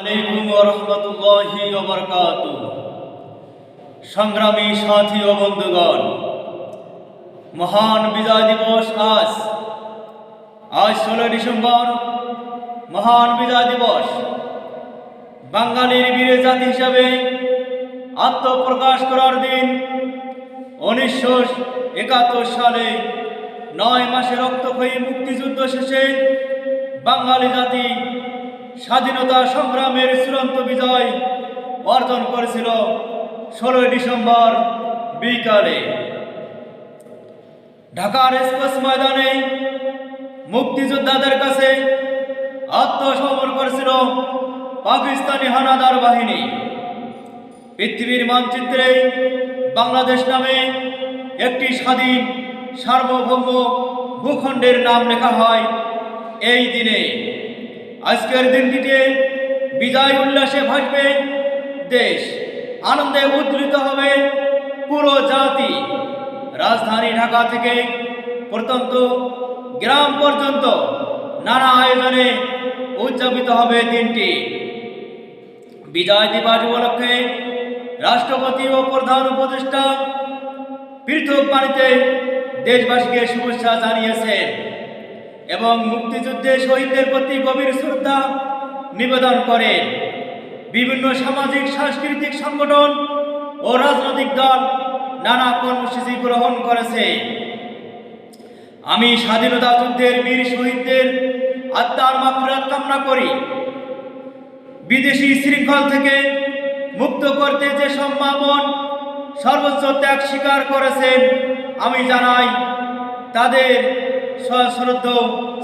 আলাইকুম ওয়া রাহমাতুল্লাহি ওয়া বারাকাতুহু। সংগ্রামী সাথী ও বন্ধুগণ, মহান বিজয় দিবস আজ 16 ডিসেম্বর। মহান বিজয় দিবস বাঙালির বীর জাতি হিসাবে আত্মপ্রকাশ করার দিন। 1971 সালে 9 মাসের রক্তক্ষয়ী মুক্তিযুদ্ধ শেষে বাঙালি জাতি স্বাধীনতা সংগ্রামের চূড়ান্ত বিজয় অর্জন করেছিল 16 ডিসেম্বর বিকালে। ঢাকার রেসকোর্স ময়দানে মুক্তিযোদ্ধাদের কাছে আত্মসমর্পণ করেছিল পাকিস্তানি হানাদার বাহিনী। পৃথিবীর মানচিত্রে বাংলাদেশ নামে একটি স্বাধীন সার্বভৌম ভূখণ্ডের নাম লেখা হয় এই দিনে। আজকের দিনটিতে বিজয় উল্লাসে ভাসবে দেশ, আনন্দে উদ্দীপিত হবে পুরো জাতি। রাজধানী ঢাকা থেকে প্রত্যন্ত গ্রাম পর্যন্ত নানা আয়োজনে উদযাপিত হবে দিনটি। বিজয় দিবস উপলক্ষে রাষ্ট্রপতি ও প্রধান উপদেষ্টা পৃথক বাণীতে দেশবাসীকে শুভেচ্ছা জানিয়েছেন এবং মুক্তিযুদ্ধে শহীদদের প্রতি গভীর শ্রদ্ধা নিবেদন করেন। বিভিন্ন সামাজিক সাংস্কৃতিক সংগঠন ও রাজনৈতিক দল নানা কর্মসূচি গ্রহণ করেছে। আমি স্বাধীনতা যুদ্ধের বীর শহীদদের আত্মার মাগফিরাত কামনা করি। বিদেশি শৃঙ্খল থেকে মুক্ত করতে যে সম্মাবন সর্বোচ্চ ত্যাগ স্বীকার করেছেন, আমি জানাই তাদের সশ্রদ্ধ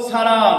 সালাম।